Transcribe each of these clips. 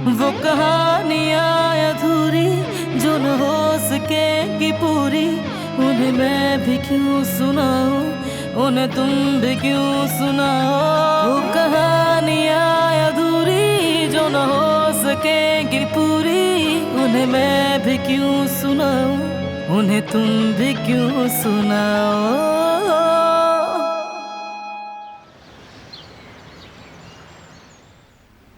वो कहानियाँ अधूरी जो न हो सकेगी पूरी, उन्हें मैं भी क्यों सुनाऊं, उन्हें तुम भी क्यों सुनाओ। वो कहानियाँ अधूरी जो न हो सकेगी पूरी, उन्हें मैं भी क्यों सुनाऊं, उन्हें तुम भी क्यों सुनाओ।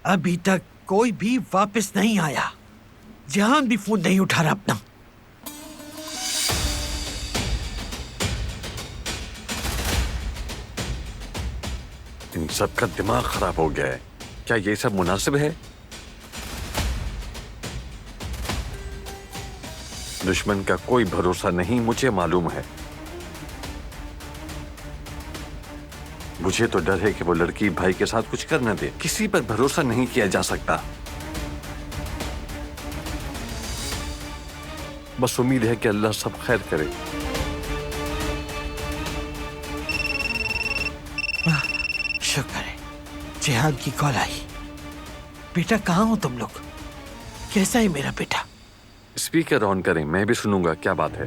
अभी तक कोई भी वापस नहीं आया। जहान भी फोन नहीं उठा रहा अपना। इन सब का दिमाग खराब हो गया है। क्या ये सब मुनासिब है? दुश्मन का कोई भरोसा नहीं, मुझे मालूम है। मुझे तो डर है कि वो लड़की भाई के साथ कुछ कर न दे। किसी पर भरोसा नहीं किया जा सकता। बस उम्मीद है कि अल्लाह सब खैर करे। शुक्र है जिहान की कॉल आई। बेटा कहाँ हो तुम लोग? कैसा है मेरा बेटा? स्पीकर ऑन करें, मैं भी सुनूंगा। क्या बात है?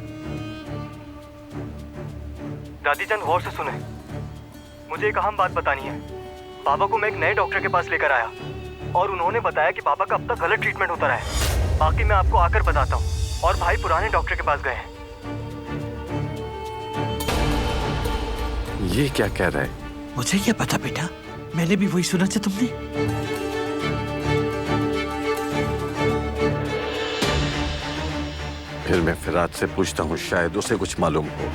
दादी जान गौर से सुने, मुझे एक अहम बात बतानी है। बाबा को मैं एक नए डॉक्टर के पास लेकर आया और उन्होंने बताया कि बाबा का अब तक गलत ट्रीटमेंट होता रहा है। बाकी मैं आपको आकर बताता हूँ। और भाई पुराने डॉक्टर के पास गए हैं। ये क्या कह रहा है? मुझे क्या पता बेटा, मैंने भी वही सुना था तुमने। फिर मैं फिराद से पूछता हूँ, शायद उसे कुछ मालूम हो।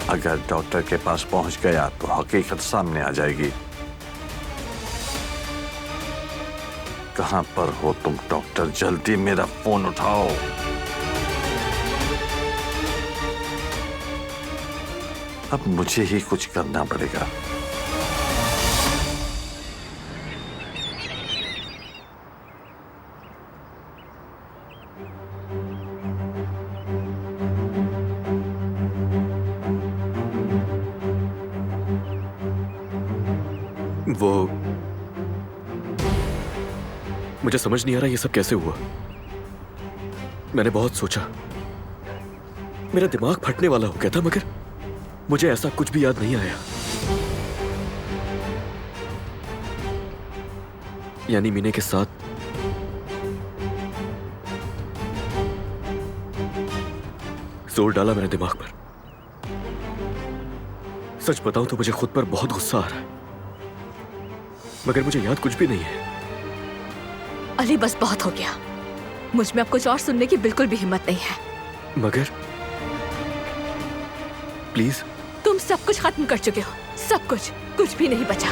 अगर डॉक्टर के पास पहुंच गया तो हकीकत सामने आ जाएगी। कहां पर हो तुम डॉक्टर? जल्दी मेरा फोन उठाओ। अब मुझे ही कुछ करना पड़ेगा। वो मुझे समझ नहीं आ रहा ये सब कैसे हुआ। मैंने बहुत सोचा, मेरा दिमाग फटने वाला हो गया था, मगर मुझे ऐसा कुछ भी याद नहीं आया। यानी मीने के साथ जोर डाला मैंने दिमाग पर। सच बताऊं तो मुझे खुद पर बहुत गुस्सा आ रहा है, मगर मुझे याद कुछ भी नहीं है। अली बस बहुत हो गया। मुझ में अब कुछ और सुनने की बिल्कुल भी हिम्मत नहीं है। मगर प्लीज, तुम सब कुछ खत्म कर चुके हो, सब कुछ, कुछ भी नहीं बचा।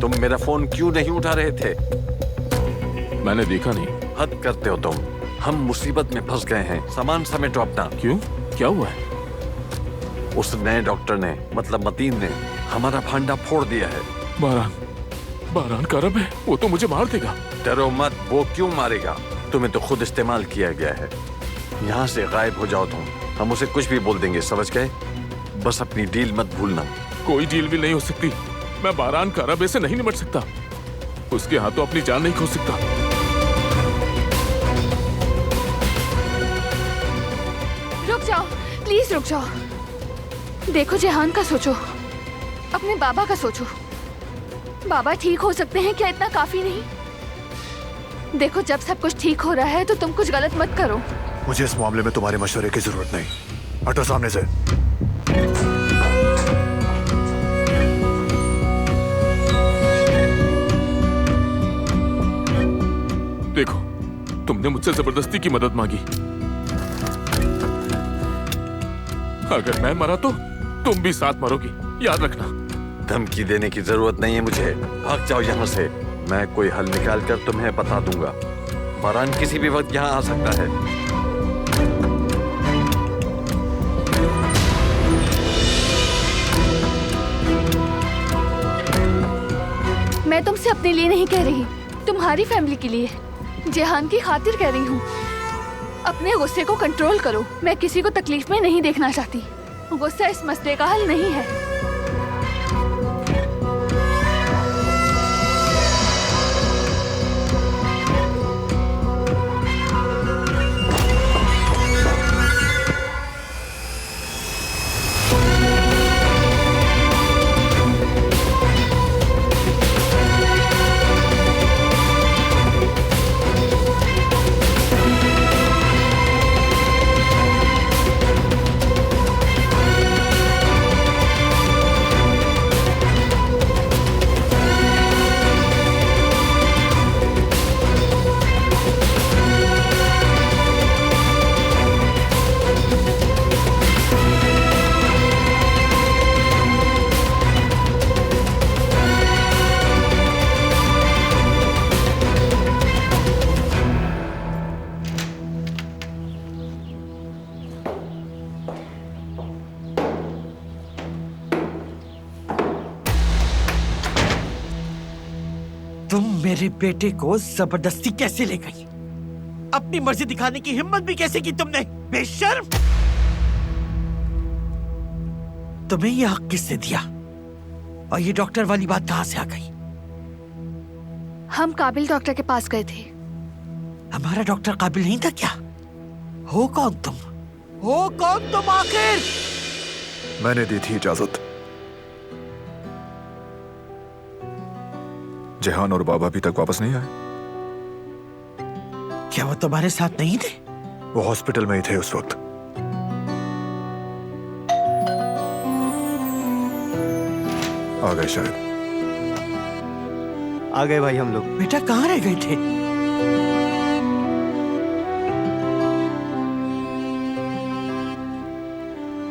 तुम मेरा फोन क्यों नहीं उठा रहे थे? मैंने देखा नहीं। हद करते हो तुम। हम मुसीबत में फंस गए हैं। सामान समेटो अपना। क्यों? क्या हुआ है? उस नए डॉक्टर ने, मतलब मतीन ने, हमारा भांडा फोड़ दिया है। बारान का रब है, वो तो मुझे मार देगा। डरो मत, वो क्यों मारेगा? तुम्हें तो खुद इस्तेमाल किया गया है। यहाँ से गायब हो जाओ तुम। हम उसे कुछ भी बोल देंगे, समझ गए? बस अपनी डील मत भूलना। कोई डील भी नहीं हो सकती। मैं बारान का रब से नहीं निपट सकता। उसके हाथों अपनी जान नहीं खो सकता। रुक जाओ, प्लीज रुक जाओ। देखो जेहान का सोचो, अपने बाबा का सोचो। बाबा ठीक हो सकते हैं क्या? इतना काफी नहीं? देखो, जब सब कुछ ठीक हो रहा है तो तुम कुछ गलत मत करो। मुझे इस मामले में तुम्हारे मशवरे की जरूरत नहीं। हटो सामने से। देखो, तुमने मुझसे जबरदस्ती की मदद मांगी। अगर मैं मरा तो तुम भी साथ मरोगी, याद रखना। धमकी देने की जरूरत नहीं है मुझे। भाग जाओ यहाँ से। मैं कोई हल निकाल कर तुम्हें बता दूंगा। बारान किसी भी वक्त यहाँ आ सकता है। मैं तुमसे अपने लिए नहीं कह रही, तुम्हारी फैमिली के लिए, जेहान की खातिर कह रही हूँ। अपने गुस्से को कंट्रोल करो। मैं किसी को तकलीफ में नहीं देखना चाहती। गुस्सा इस मसले का हल नहीं है। तुम मेरे बेटे को जबरदस्ती कैसे ले गई? अपनी मर्जी दिखाने की हिम्मत भी कैसे की तुमने? बेशर्म! तुम्हें ये हक किसने दिया? और ये डॉक्टर वाली बात कहां से आ गई? हम काबिल डॉक्टर के पास गए थे। हमारा डॉक्टर काबिल नहीं था क्या? हो कौन तुम? हो कौन तुम आखिर? मैंने दी थी इजाजत। जेहान और बाबा अभी तक वापस नहीं आए। क्या वो तुम्हारे साथ नहीं थे? वो हॉस्पिटल में ही थे उस वक्त। आ गए शायद। आ गए भाई हम लोग। बेटा कहाँ रह गए थे?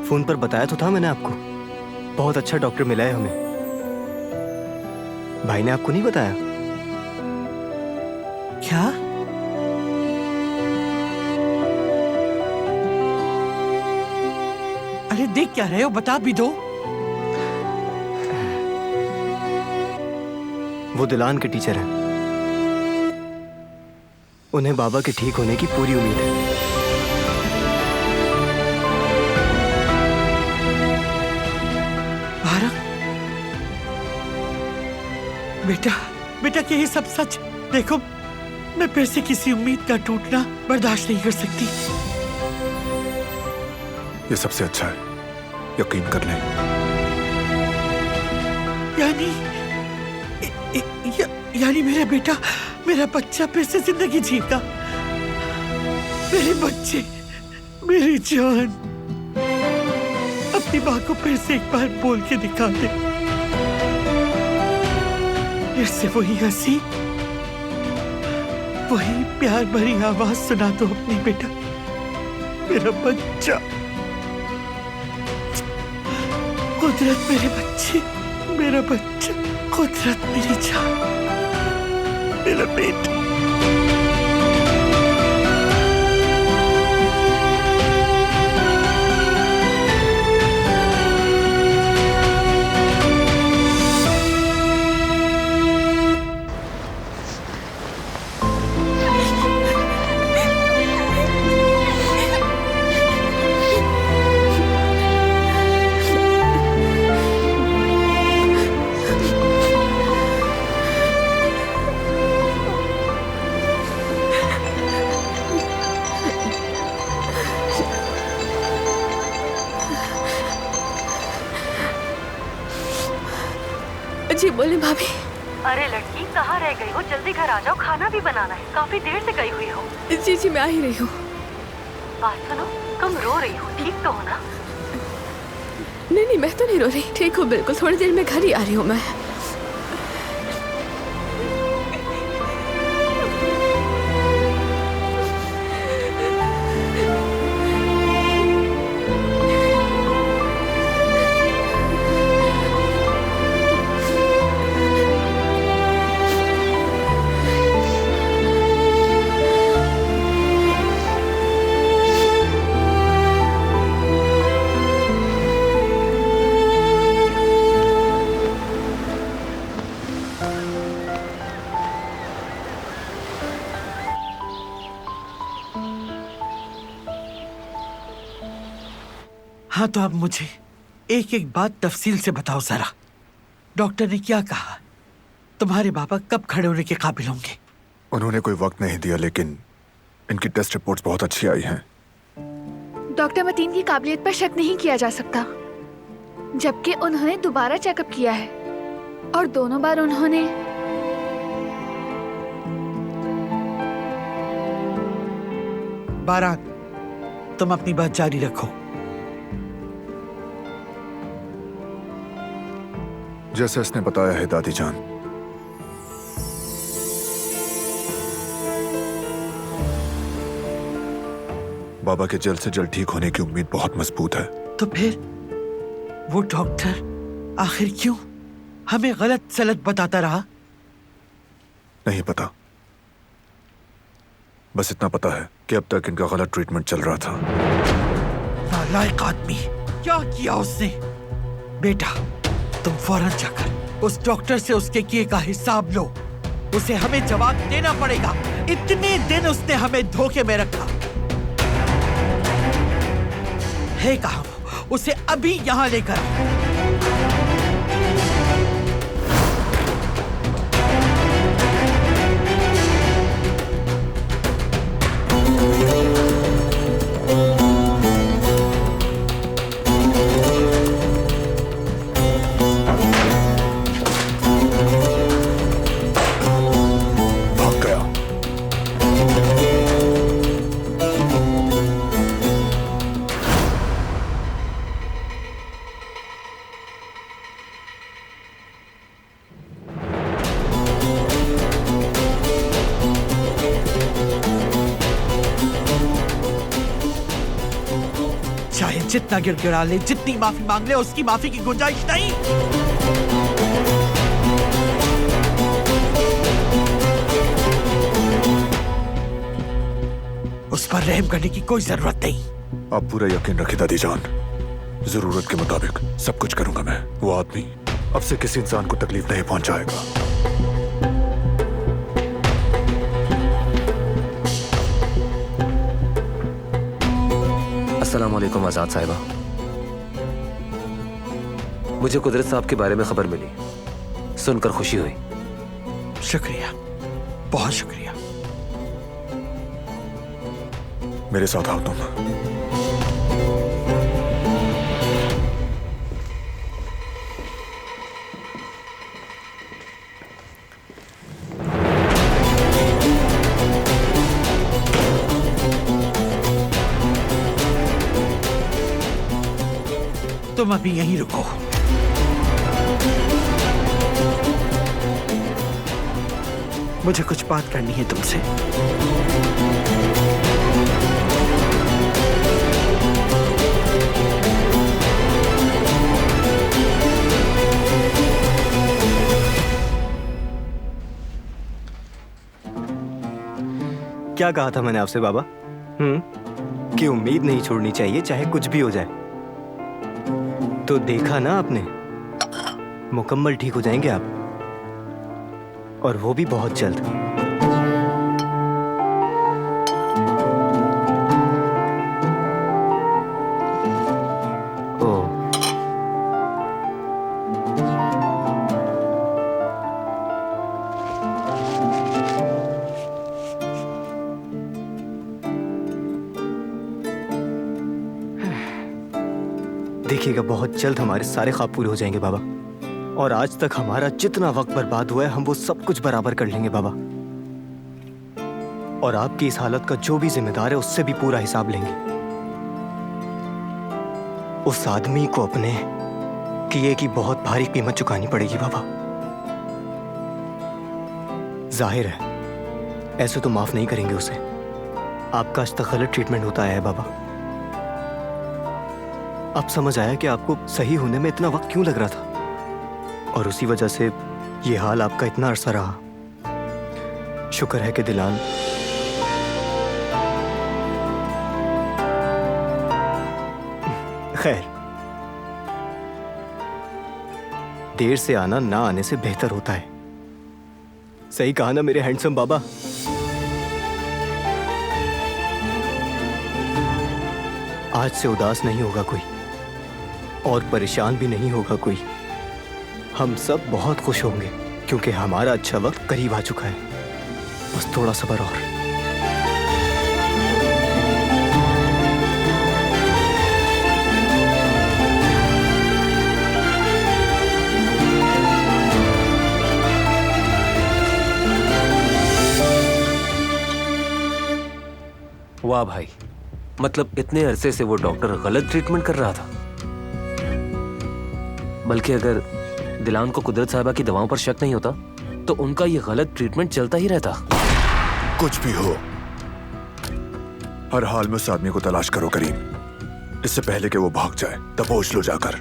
फोन पर बताया तो था मैंने आपको, बहुत अच्छा डॉक्टर मिला है हमें। भाई ने आपको नहीं बताया? क्या? अरे देख क्या रहे हो, बता भी दो। वो दिलान के टीचर हैं। उन्हें बाबा के ठीक होने की पूरी उम्मीद है। बेटा, बेटा क्या ये सब सच? देखो, मैं फिर से किसी उम्मीद का टूटना बर्दाश्त नहीं कर सकती। ये सबसे अच्छा है, यकीन कर लें। यानी मेरा बेटा, मेरा बच्चा फिर से जिंदगी जीता। मेरे बच्चे, मेरी जान, अपनी माँ को फिर से एक बार बोल के दिखा दे। फिर से वही हंसी, वही प्यार भरी आवाज सुना दो अपनी बेटा। मेरा बच्चा, कुदरत मेरे बच्चे, मेरा बच्चा, कुदरत मेरी जान, मेरा बेटा। जी बोले भाभी। अरे लड़की कहाँ रह गई हो? जल्दी घर आ जाओ, खाना भी बनाना है। काफी देर से गई हुई हो। जी जी मैं आ ही रही हूँ। बात सुनो, तुम रो रही हो, ठीक तो हो ना? नहीं नहीं मैं तो नहीं रो रही, ठीक हूँ बिल्कुल। थोड़ी देर में घर ही आ रही हूँ मैं। हाँ तो अब मुझे एक एक बात तफसील से बताओ जरा। डॉक्टर ने क्या कहा? तुम्हारे बाबा कब खड़े होने के काबिल होंगे? उन्होंने कोई वक्त नहीं दिया, लेकिन इनकी टेस्ट रिपोर्ट्स बहुत अच्छी आई हैं। डॉक्टर मतीन की काबिलियत पर शक नहीं किया जा सकता, जबकि उन्होंने दोबारा चेकअप किया है और दोनों बार उन्होंने बारात, तुम अपनी बात जारी रखो। जैसे उसने बताया है दादी जान, बाबा के जल्द से जल्द ठीक होने की उम्मीद बहुत मजबूत है। तो फिर वो डॉक्टर आखिर क्यों हमें गलत सलत बताता रहा? नहीं पता, बस इतना पता है कि अब तक इनका गलत ट्रीटमेंट चल रहा था। नालायक आदमी, क्या किया उसने? बेटा, तुम फौरन जाकर उस डॉक्टर से उसके किए का हिसाब लो। उसे हमें जवाब देना पड़ेगा। इतने दिन उसने हमें धोखे में रखा है। कहाँ वो? उसे अभी यहाँ लेकर आओ। जितना गिड़गिड़ा ले, जितनी माफी मांग ले, उसकी माफी की गुंजाइश नहीं। उस पर रहम करने की कोई जरूरत नहीं। आप पूरा यकीन रखिए दादी जान, जरूरत के मुताबिक सब कुछ करूंगा मैं। वो आदमी अब से किसी इंसान को तकलीफ नहीं पहुंचाएगा। अस्सलाम वालेकुम आजाद साहिबा। मुझे कुदरत साहब के बारे में खबर मिली, सुनकर खुशी हुई। शुक्रिया, बहुत शुक्रिया। मेरे साथ आओ तुम। तुम अभी यहीं रुको। मुझे कुछ बात करनी है तुमसे। क्या कहा था मैंने आपसे बाबा? कि उम्मीद नहीं छोड़नी चाहिए, चाहे कुछ भी हो जाए। तो देखा ना आपने, मुकम्मल ठीक हो जाएंगे आप, और वो भी बहुत जल्द। ओ, देखिएगा बहुत जल्द हमारे सारे ख्वाब पूरे हो जाएंगे बाबा। और आज तक हमारा जितना वक्त बर्बाद हुआ है, हम वो सब कुछ बराबर कर लेंगे बाबा। और आपकी इस हालत का जो भी जिम्मेदार है, उससे भी पूरा हिसाब लेंगे। उस आदमी को अपने किए की बहुत भारी कीमत चुकानी पड़ेगी बाबा। जाहिर है ऐसे तो माफ नहीं करेंगे उसे। आपका आज तक गलत ट्रीटमेंट होता आया है बाबा। अब समझ आया कि आपको सही होने में इतना वक्त क्यों लग रहा था, और उसी वजह से ये हाल आपका इतना अरसा रहा। शुक्र है कि दिलान खैर, देर से आना ना आने से बेहतर होता है। सही कहा ना मेरे हैंडसम बाबा? आज से उदास नहीं होगा कोई, और परेशान भी नहीं होगा कोई। हम सब बहुत खुश होंगे क्योंकि हमारा अच्छा वक्त करीब आ चुका है। बस थोड़ा सब्र और। वाह भाई, मतलब इतने अरसे से वो डॉक्टर गलत ट्रीटमेंट कर रहा था। बल्कि अगर दिलान को कुदरत साहिबा की दवाओं पर शक नहीं होता तो उनका ये गलत ट्रीटमेंट चलता ही रहता। कुछ भी हो, हर हाल में उस आदमी को तलाश करो करीम, इससे पहले कि वो भाग जाए। दबोच लो जाकर।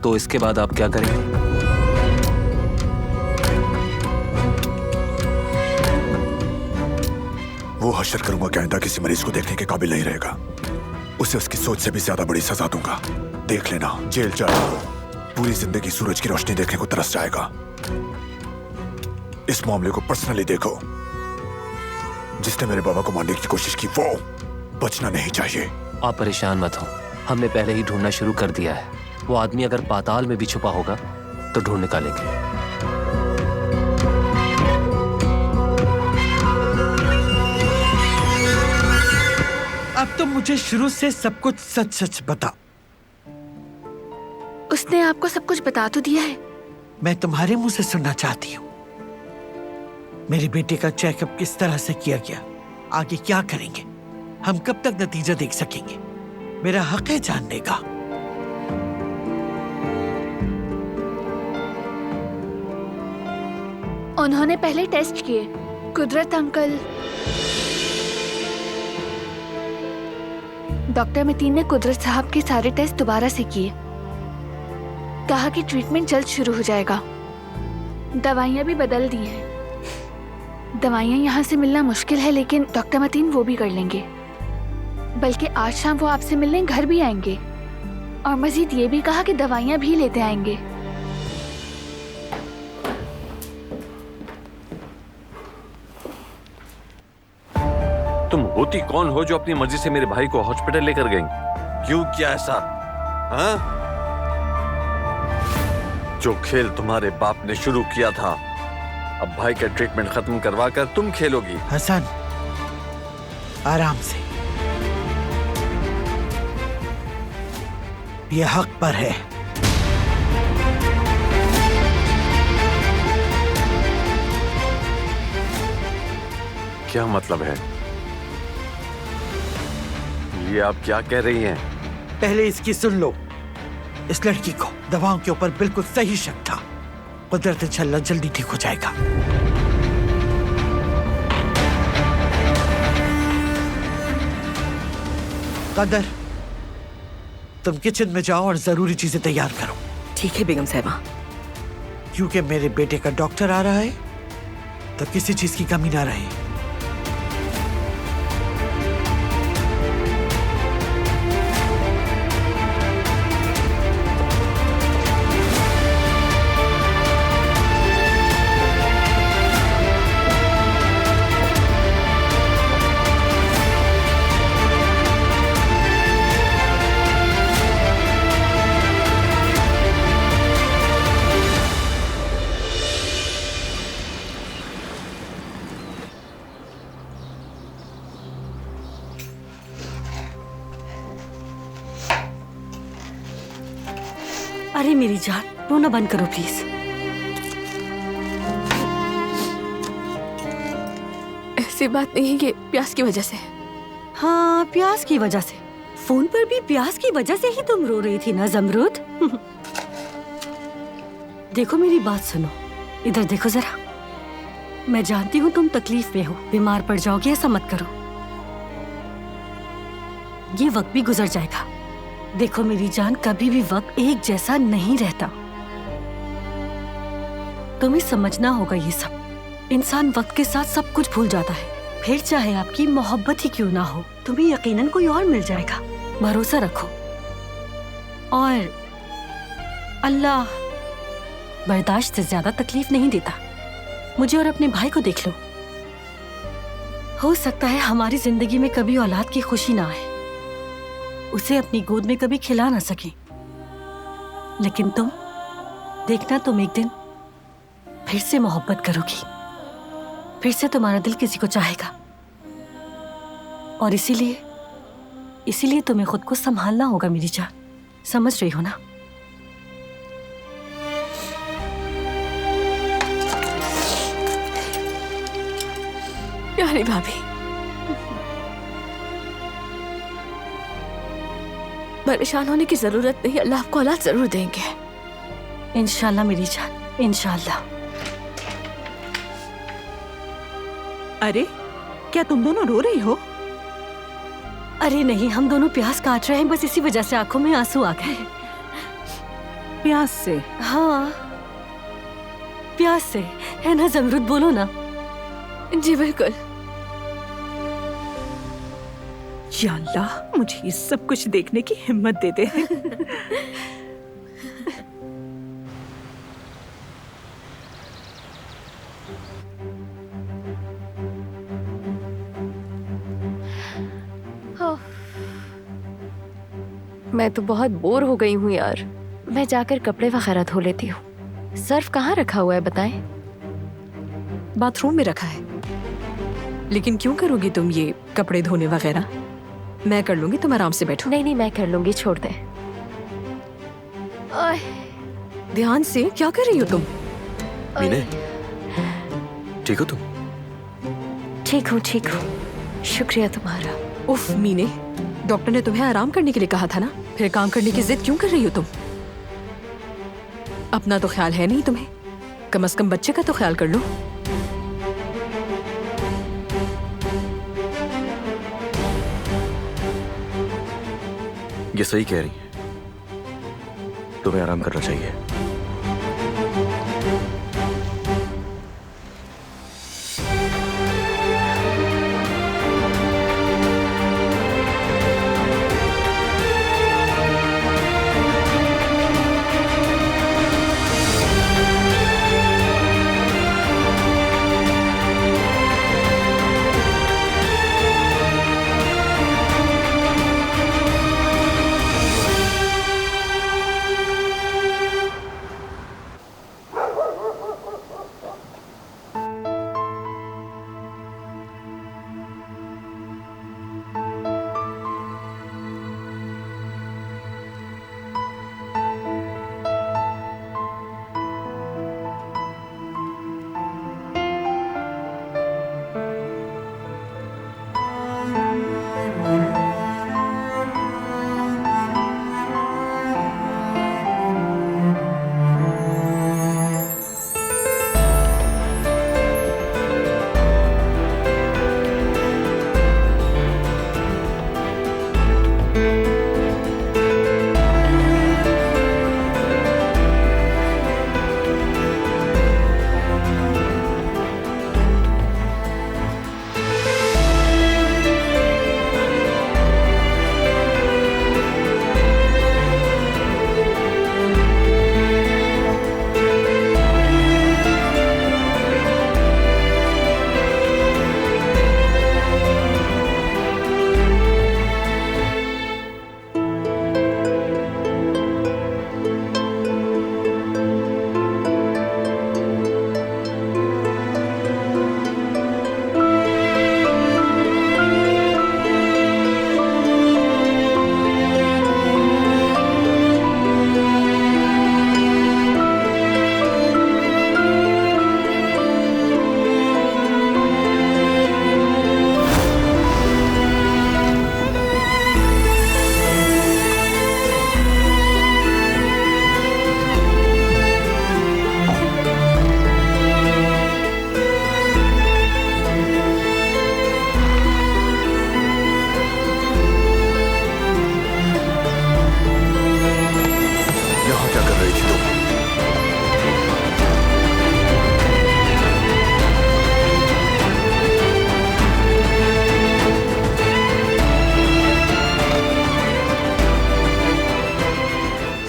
तो इसके बाद आप क्या करेंगे? वो हशर करूंगा कि आइंदा किसी मरीज को देखने के काबिल नहीं रहेगा। उसे उसकी सोच से भी ज्यादा बड़ी सजा दूंगा। देख लेना, जेल जाएगा, पूरी जिंदगी सूरज की रोशनी देखने को तरस जाएगा। इस मामले को पर्सनली देखो। जिसने मेरे बाबा को मारने की कोशिश की वो बचना नहीं चाहिए। आप परेशान मत हो, हमने पहले ही ढूंढना शुरू कर दिया है। वो आदमी अगर पाताल में भी छुपा होगा तो ढूंढ निकालेंगे। अब तो मुझे शुरू से सब कुछ सच सच बता। उसने आपको सब कुछ बता तो दिया है। मैं तुम्हारे मुंह से सुनना चाहती हूँ। मेरे बेटे का चेकअप किस तरह से किया गया, आगे क्या करेंगे, हम कब तक नतीजा देख सकेंगे? मेरा हक है जानने का। उन्होंने पहले टेस्ट किए। कुदरत अंकल, डॉक्टर मतीन ने कुदरत साहब के सारे टेस्ट दोबारा से किए। कहा कि ट्रीटमेंट जल्द शुरू हो जाएगा। दवाइयाँ भी बदल दी हैं। दवाइयाँ यहाँ से मिलना मुश्किल है, लेकिन डॉक्टर मतीन वो भी कर लेंगे। बल्कि आज शाम वो आपसे मिलने घर भी आएंगे और मजीद ये भी कहा कि दवाइयाँ भी लेते आएंगे। तुम होती कौन हो जो अपनी मर्जी से मेरे भाई को हॉस्पिटल लेकर गई? क्यों किया ऐसा? हाँ? जो खेल तुम्हारे बाप ने शुरू किया था, अब भाई का ट्रीटमेंट खत्म करवा कर तुम खेलोगी। हसन, आराम से। ये हक पर है। क्या मतलब है? ये आप क्या कह रही हैं? पहले इसकी सुन लो। इस लड़की को दवाओं के ऊपर बिल्कुल सही शक था। कुदरत इंशाल्लाह जल्दी ठीक हो जाएगा। कदर, तुम किचन में जाओ और जरूरी चीजें तैयार करो। ठीक है बेगम साहिबा। क्योंकि मेरे बेटे का डॉक्टर आ रहा है तो किसी चीज की कमी ना रहे। अरे मेरी जान, रोना बंद करो प्लीज। ऐसी बात नहीं है, ये प्यास की वजह से। हाँ, प्यास की वजह से। फोन पर भी प्यास की वजह से ही तुम रो रही थी ना जमरूद? देखो मेरी बात सुनो, इधर देखो जरा। मैं जानती हूँ तुम तकलीफ में हो, बीमार पड़ जाओगे, ऐसा मत करो। ये वक्त भी गुजर जाएगा। देखो मेरी जान, कभी भी वक्त एक जैसा नहीं रहता। तुम्हें समझना होगा ये सब। इंसान वक्त के साथ सब कुछ भूल जाता है, फिर चाहे आपकी मोहब्बत ही क्यों ना हो, तुम्हें यकीनन कोई और मिल जाएगा। भरोसा रखो। और अल्लाह बर्दाश्त से ज्यादा तकलीफ नहीं देता। मुझे और अपने भाई को देख लो। हो सकता है हमारी जिंदगी में कभी औलाद की खुशी ना आए, उसे अपनी गोद में कभी खिला ना सके, लेकिन तुम देखना, तुम एक दिन फिर से मोहब्बत करोगी, फिर से तुम्हारा दिल किसी को चाहेगा। और इसीलिए तुम्हें खुद को संभालना होगा मेरी जान, समझ रही हो ना? प्यारी भाभी, परेशान होने की जरूरत नहीं, अल्लाह आपको औलाद जरूर देंगे। इंशाल्लाह मेरी जान, इंशाल्लाह। अरे क्या तुम दोनों रो रही हो? अरे नहीं, हम दोनों प्यास काट रहे हैं, बस इसी वजह से आंखों में आंसू आ गए। प्यास से? हाँ, प्यास से, है ना ज़मरुद? बोलो ना। जी बिल्कुल। या अल्लाह, मुझे ये सब कुछ देखने की हिम्मत दे दे। मैं तो बहुत बोर हो गई हूँ यार। मैं जाकर कपड़े वगैरह धो लेती हूँ। सर्फ कहाँ रखा हुआ है बताएं? बाथरूम में रखा है। लेकिन क्यों करोगी तुम ये कपड़े धोने वगैरह? मैं कर लूंगी, तुम आराम से बैठो। नहीं नहीं, मैं कर लूंगी, छोड़ दे। ध्यान से, क्या कर रही हो तुम? मीने, ठीक हो तुम? ठीक हूँ, शुक्रिया तुम्हारा। उफ मीने, डॉक्टर ने तुम्हें आराम करने के लिए कहा था ना, फिर काम करने की जिद क्यों कर रही हो तुम? अपना तो ख्याल है नहीं तुम्हें, कम से कम बच्चे का तो ख्याल कर लो। ये सही कह रही है, तुम्हें आराम करना चाहिए।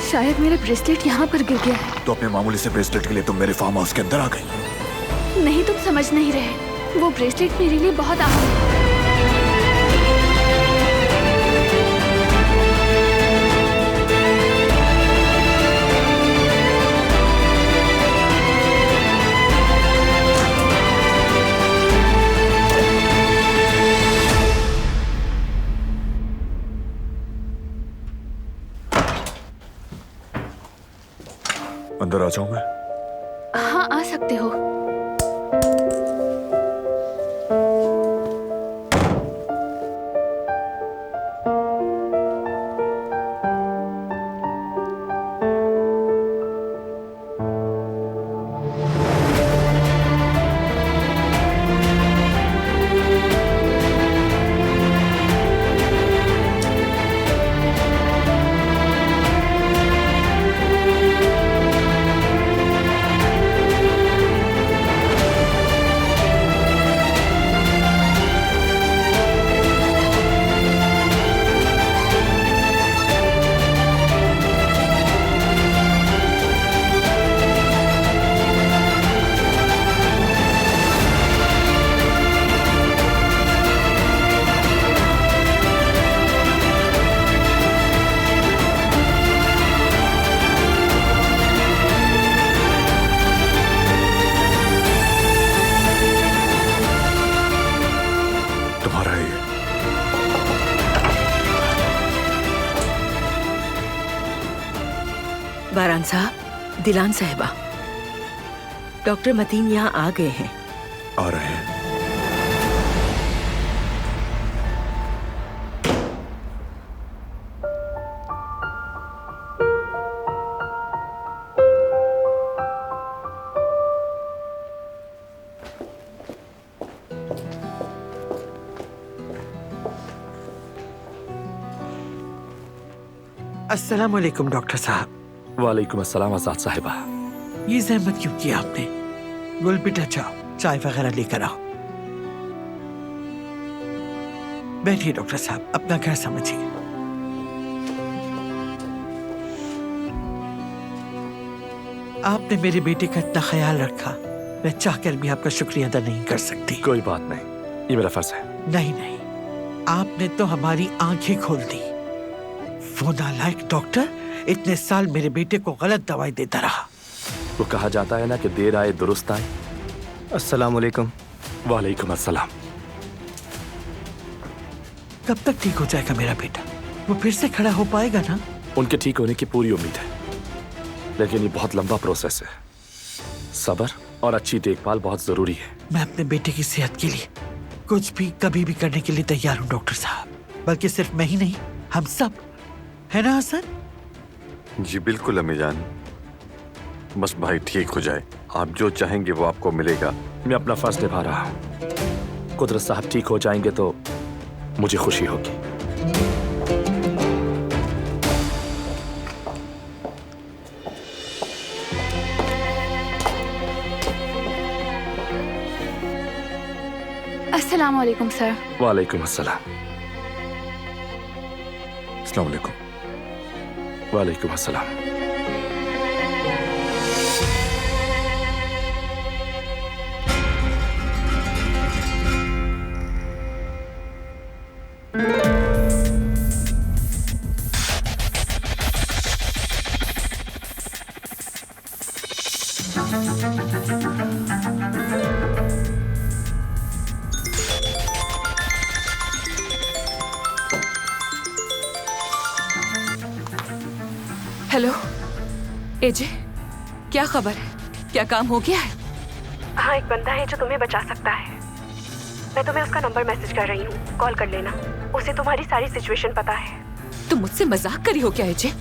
शायद मेरा ब्रेसलेट यहाँ पर गिर गया है। तो अपने मामूली से ब्रेसलेट के लिए तुम मेरे फार्म हाउस के अंदर आ गई? नहीं, तुम समझ नहीं रहे। वो ब्रेसलेट मेरे लिए बहुत अहम है। आ जाऊं मैं? हाँ, आ सकते हो। बारान साहब, दिलान साहिबा, डॉक्टर मतीन यहाँ आ गए हैं। आ रहे हैं। अस्सलाम वालेकुम डॉक्टर साहब। वालेकुम अस्सलाम आजाद साहिबा। ये जहमत क्यों की आपने? गुल बेटा जाओ, चाय वगैरह लेकर आओ। बैठिए डॉक्टर साहब, अपना घर समझिए। आपने मेरे बेटे का इतना ख्याल रखा, मैं चाहकर भी आपका शुक्रिया अदा नहीं कर सकती। कोई बात नहीं, ये मेरा फर्ज है। नहीं नहीं, आपने तो हमारी आंखें खोल दी। वो नालायक डॉक्टर इतने साल मेरे बेटे को गलत दवाई देता रहा। वो कहा जाता है ना कि देर आए दुरुस्त आए। अस्सलाम वालेकुम। वालेकुम अस्सलाम। कब तक ठीक हो जाएगा मेरा बेटा? वो फिर से खड़ा हो पाएगा ना? उनके ठीक होने की पूरी उम्मीद है, लेकिन ये बहुत लंबा प्रोसेस है। सब्र और अच्छी देखभाल बहुत जरूरी है। मैं अपने बेटे की सेहत के लिए कुछ भी कभी भी करने के लिए तैयार हूँ डॉक्टर साहब। बल्कि सिर्फ मैं ही नहीं, हम सब, है ना हसन? जी बिल्कुल अम्मी जान, बस भाई ठीक हो जाए। आप जो चाहेंगे वो आपको मिलेगा। मैं अपना फर्ज निभा रहा हूँ। कुदरत साहब ठीक हो जाएंगे तो मुझे खुशी होगी। अस्सलाम वालेकुम सर। वालेकुम अस्सलाम। अस्सलाम वालेकुम। वालेकुम अस्सलाम। हेलो एजे, क्या खबर है? क्या काम हो गया है? हाँ, एक बंदा है जो तुम्हें बचा सकता है। मैं तुम्हें उसका नंबर मैसेज कर रही हूँ, कॉल कर लेना। उसे तुम्हारी सारी सिचुएशन पता है। तुम मुझसे मजाक करी हो क्या एजे?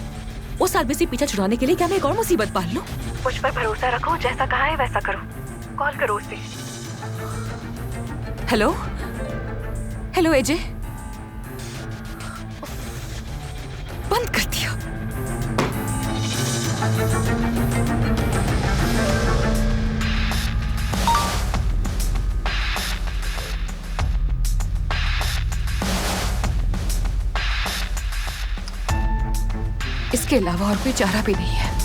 उस आदमी से पीछा छुड़ाने के लिए क्या मैं एक और मुसीबत पाल लूं? मुझ पर भरोसा रखो, जैसा कहा है वैसा करो। कॉल करो उसे। हेलो हेलो एजे, बंद कर दिया। इसके अलावा और कोई चारा भी नहीं है।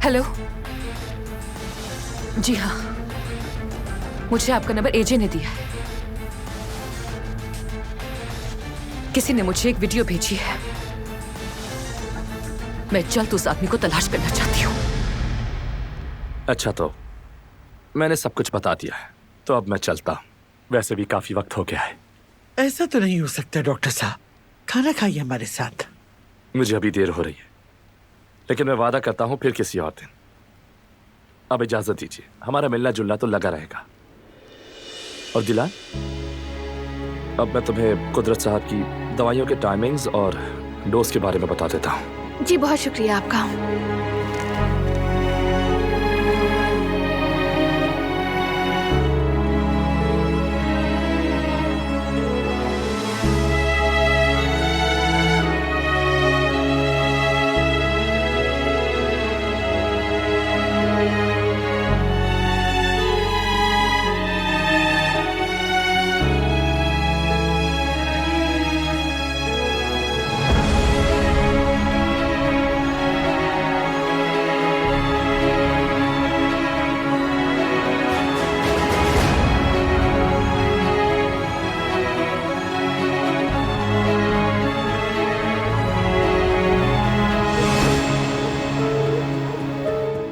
हेलो, जी हाँ, मुझे आपका नंबर एजे ने दिया है। किसी ने मुझे एक वीडियो भेजी है। मैं जल्द उस आदमी को तलाश करना चाहती हूँ। अच्छा, तो मैंने सब कुछ बता दिया है। तो अब मैं चलता हूँ, वैसे भी काफी वक्त हो गया है। ऐसा तो नहीं हो सकता डॉक्टर साहब, खाना खाइए हमारे साथ। मुझे अभी देर हो रही है, लेकिन मैं वादा करता हूँ फिर किसी और दिन। अब इजाजत दीजिए, हमारा मिलना जुलना तो लगा रहेगा। और दिलान, अब मैं तुम्हें कुदरत साहब की दवाइयों के टाइमिंग्स और डोज के बारे में बता देता हूँ। जी बहुत शुक्रिया आपका।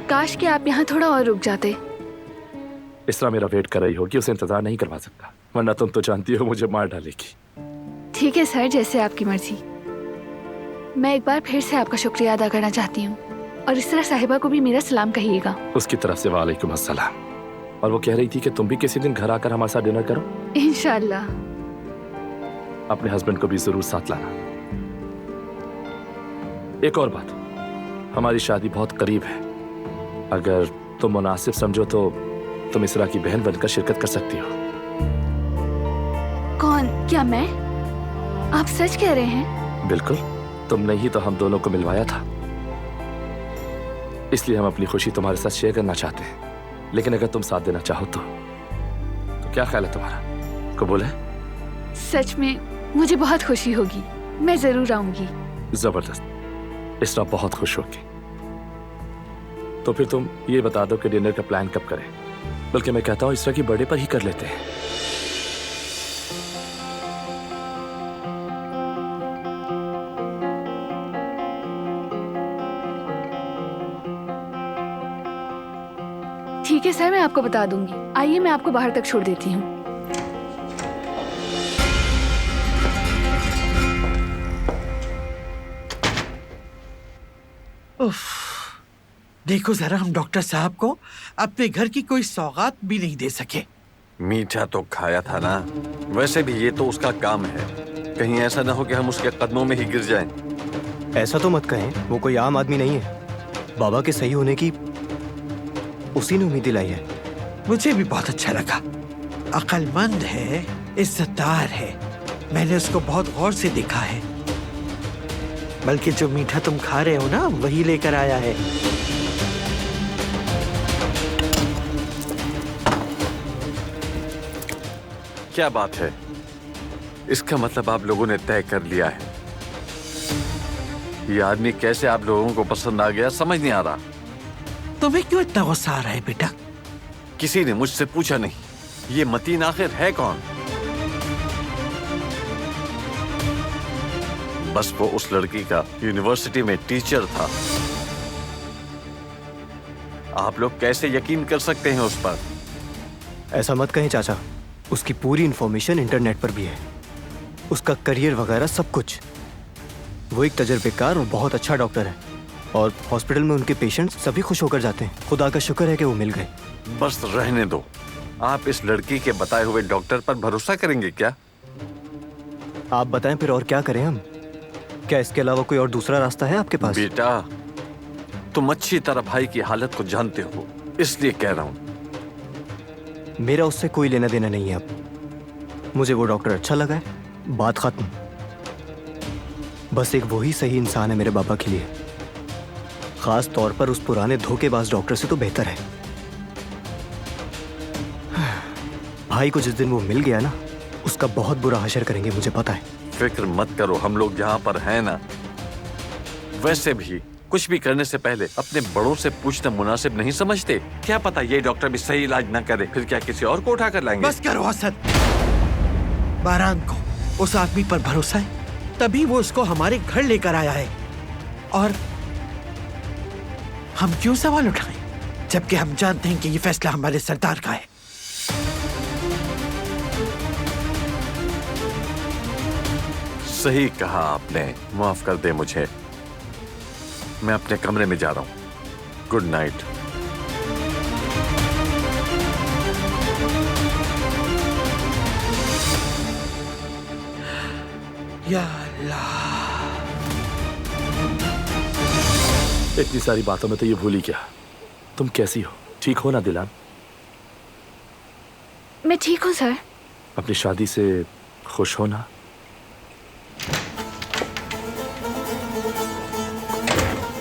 काश कि आप यहाँ थोड़ा और रुक जाते। इस तरह मेरा वेट कर रही होगी, उसे इंतजार नहीं करवा सकता, वरना तुम तो जानती हो मुझे मार डालेगी। ठीक है सर, जैसे आपकी मर्जी। मैं एक बार फिर से आपका शुक्रिया अदा करना चाहती हूँ, और इस तरह साहिबा को भी मेरा सलाम कहिएगा। उसकी तरफ से वालेकुम अस्सलाम। और वो कह रही थी कि तुम भी किसी दिन घर आकर हमारे साथ डिनर करो। इंशाल्लाह। अपने हस्बैंड को भी जरूर साथ लाना। एक और बात, हमारी शादी बहुत करीब है, अगर तुम मुनासिब समझो तो तुम इसरा की बहन बनकर शिरकत कर सकती हो। कौन? क्या मैं? आप सच कह रहे हैं? बिल्कुल, तुमने ही तो हम दोनों को मिलवाया था, इसलिए हम अपनी खुशी तुम्हारे साथ शेयर करना चाहते हैं। लेकिन अगर तुम साथ देना चाहो तो क्या ख्याल है तुम्हारा? कबूल है? सच में मुझे बहुत खुशी होगी, मैं जरूर आऊंगी। जबरदस्त, इसरा बहुत खुश होगी। तो फिर तुम ये बता दो कि डिनर का प्लान कब करें, बल्कि मैं कहता हूँ इसरा की बर्थडे पर ही कर लेते हैं। ठीक है सर, मैं आपको बता दूंगी। आइए मैं आपको बाहर तक छोड़ देती हूँ। देखो जरा, हम डॉक्टर साहब को अपने घर की कोई सौगात भी नहीं दे सके। मीठा तो खाया था ना, वैसे भी ये तो उसका काम है, कहीं ऐसा ना हो कि हम उसके कदमों में ही गिर जाएं। ऐसा तो मत कहें, वो कोई आम आदमी नहीं है। बाबा के सही होने की उसी ने उम्मीद दिलाई है। मुझे भी बहुत अच्छा लगा। अक्लमंद है, इज्जतदार है, मैंने उसको बहुत गौर से देखा है। बल्कि जो मीठा तुम खा रहे हो ना, वही लेकर आया है। क्या बात है, इसका मतलब आप लोगों ने तय कर लिया है। ये आदमी कैसे आप लोगों को पसंद आ गया, समझ नहीं आ रहा। तुम्हें क्यों इतना गुस्सा आ रहा है बेटा? किसी ने मुझसे पूछा नहीं, ये मतीन आखिर है कौन? बस वो उस लड़की का यूनिवर्सिटी में टीचर था। आप लोग कैसे यकीन कर सकते हैं उस पर? ऐसा मत कहें चाचा, उसकी पूरी इंफॉर्मेशन इंटरनेट पर भी है, उसका करियर वगैरह सब कुछ। वो एक तजर्बेकार और बहुत अच्छा डॉक्टर है, और हॉस्पिटल में उनके पेशेंट्स सभी खुश होकर जाते हैं। खुदा का शुक्र है कि वो मिल गए। बस रहने दो, आप इस लड़की के बताए हुए डॉक्टर पर भरोसा करेंगे क्या? आप बताएं फिर, और क्या करें हम? क्या इसके अलावा कोई और दूसरा रास्ता है आपके पास? बेटा, तुम अच्छी तरह भाई की हालत को जानते हो, इसलिए कह रहा हूं। मेरा उससे कोई लेना देना नहीं है अब। मुझे वो डॉक्टर अच्छा लगा है, बात खत्म। बस एक वही सही इंसान है मेरे बाबा के लिए, खास तौर पर उस पुराने धोखेबाज डॉक्टर से तो बेहतर है। भाई को जिस दिन वो मिल गया ना, उसका बहुत बुरा हशर करेंगे, मुझे पता है। फिक्र मत करो, हम लोग यहाँ पर हैं ना। वैसे भी कुछ भी करने से पहले अपने बड़ों से पूछना मुनासिब नहीं समझते? क्या पता ये डॉक्टर भी सही इलाज ना करे, फिर क्या किसी और को उठा कर लाएंगे? बस करो हसन। बारान को उस आदमी पर भरोसा है, तभी वो उसको हमारे घर लेकर आया है। और हम क्यों सवाल उठाएं, जबकि हम जानते हैं कि ये फैसला हमारे सरदार का है। सही कहा आपने, माफ कर दे मुझे। मैं अपने कमरे में जा रहा हूं। Good night. या अल्लाह, इतनी सारी बातों में तो ये भूल ही क्या। तुम कैसी हो? ठीक हो ना दिलान? मैं ठीक हूँ सर। अपनी शादी से खुश हो ना?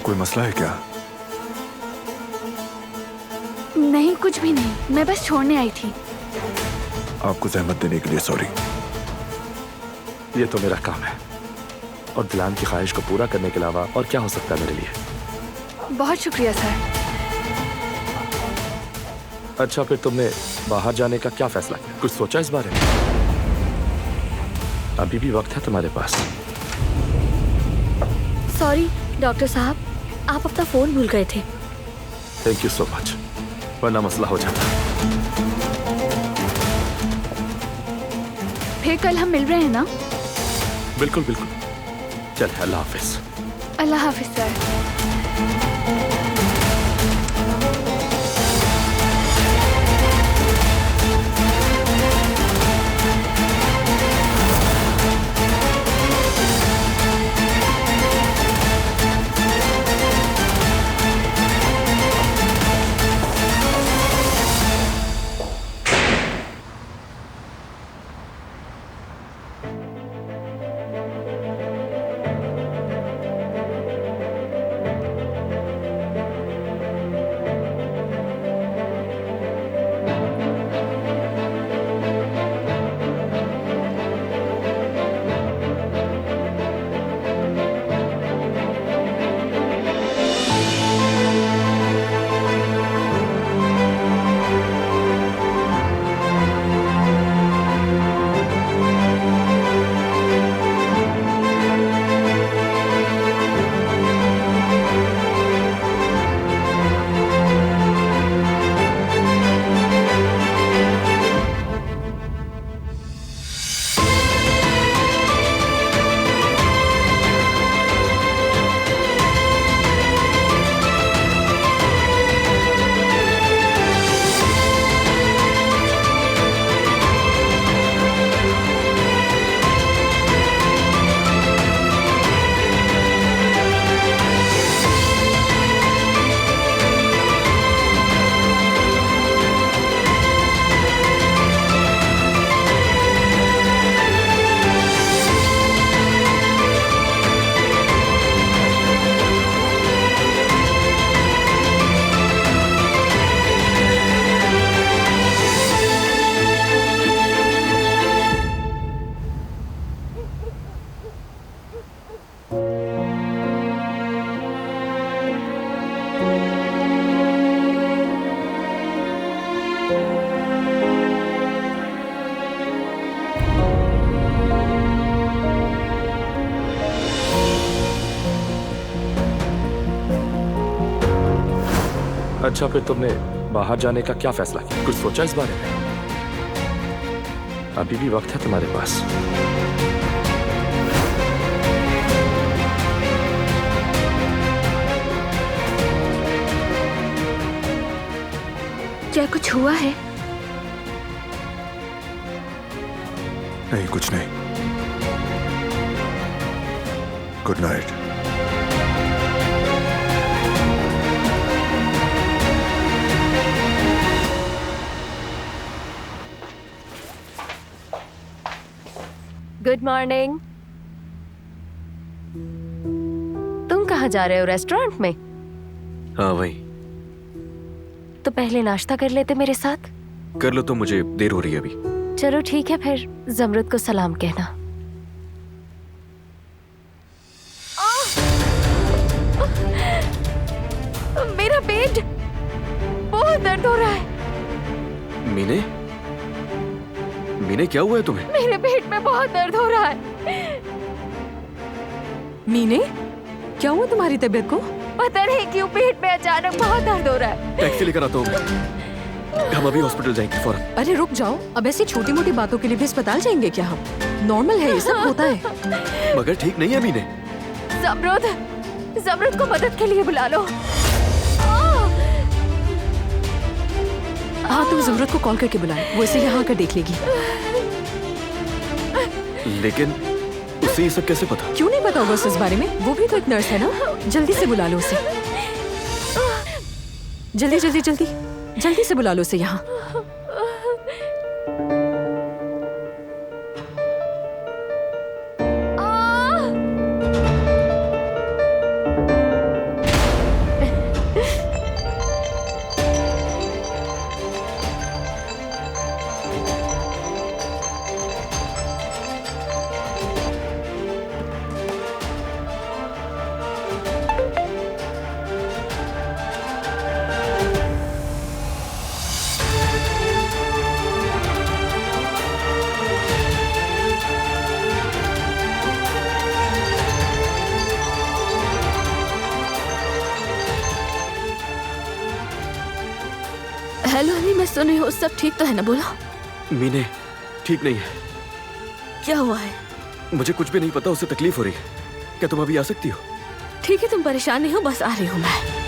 कोई मसला है क्या? नहीं, कुछ भी नहीं, मैं बस छोड़ने आई थी। आपको जहमत देने के लिए सॉरी। ये तो मेरा काम है, और दिलान की ख्वाहिश को पूरा करने के अलावा और क्या हो सकता है मेरे लिए। बहुत शुक्रिया सर। अच्छा, फिर तुमने बाहर जाने का क्या फैसला किया? कुछ सोचा इस बारे में? अभी भी वक्त है तुम्हारे पास। सॉरी डॉक्टर साहब, आप अपना फोन भूल गए थे। थैंक यू सो मच, वरना मसला हो जाता। फिर कल हम मिल रहे हैं ना? बिल्कुल बिल्कुल। चल, अल्लाह हाफिज। अल्लाह हाफिज सर। अच्छा, फिर तुमने बाहर जाने का क्या फैसला किया? कुछ सोचा इस बारे में? अभी भी वक्त है तुम्हारे पास। क्या कुछ हुआ है? नहीं, कुछ नहीं। Good night. Good morning. तुम कहाँ जा रहे हो? रेस्टोरेंट में? हाँ वही। तो पहले नाश्ता कर लेते मेरे साथ। कर लो, तो मुझे देर हो रही है अभी। चलो ठीक है, फिर जमरुद को सलाम कहना। मेरा पेट बहुत दर्द हो रहा है। मीने, मीने क्या हुआ है तुम्हें? मेरे पेट में बहुत दर्द हो रहा है। मीने, क्या हुआ तुम्हारी तबीयत को? पता नहीं क्यों पेट में अचानक बहुत दर्द हो रहा है। टैक्सी लेकर आता हूँ। हम अभी हॉस्पिटल जाएंगे फौरन। अरे रुक जाओ, अब ऐसी छोटी मोटी बातों के लिए भी अस्पताल जाएंगे क्या हम? नॉर्मल है, ये सब होता है। मगर ठीक नहीं है मीने। ज़मरुद को मदद के लिए बुला लो। हाँ, तुम ज़मरुद को कॉल करके बुलाओ, वो इसे यहाँ आकर देख लेगी। लेकिन उसे ये सब कैसे पता? क्यों नहीं पता होगा उसे इस बारे में? वो भी तो एक नर्स है ना। जल्दी से बुला लो उसे, जल्दी जल्दी जल्दी जल्दी से बुला लो उसे यहाँ। हेलो अली, मैं सुन रही हूँ, सब ठीक तो है ना? बोलो। मीने ठीक नहीं है। क्या हुआ है? मुझे कुछ भी नहीं पता, उसे तकलीफ हो रही है। क्या तुम अभी आ सकती हो? ठीक है, तुम परेशान नहीं हो, बस आ रही हूँ मैं।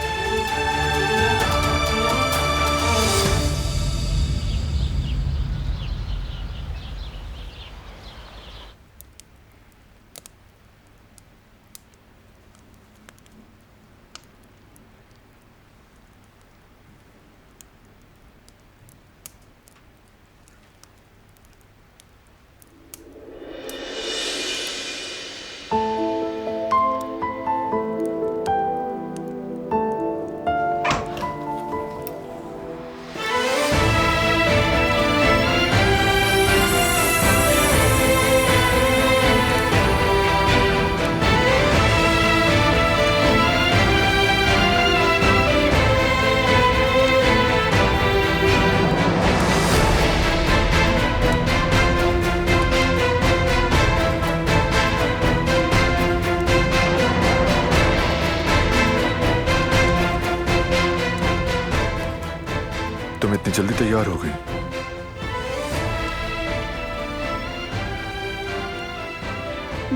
तुम इतनी जल्दी तैयार हो गई?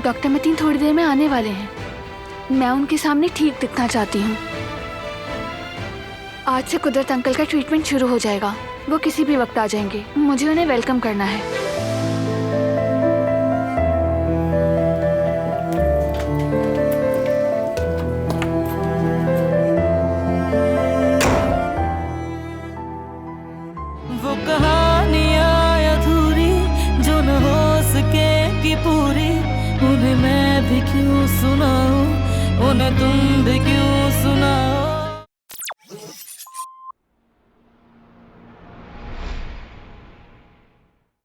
डॉक्टर मतीन थोड़ी देर में आने वाले हैं। मैं उनके सामने ठीक दिखना चाहती हूँ। आज से कुदरत अंकल का ट्रीटमेंट शुरू हो जाएगा। वो किसी भी वक्त आ जाएंगे। मुझे उन्हें वेलकम करना है। वो कहानियाँ अधूरी जो न हो सकेगी पूरी, उन्हें मैं भी क्यों सुनाऊं, उन्हें तुम भी क्यों सुनाओ।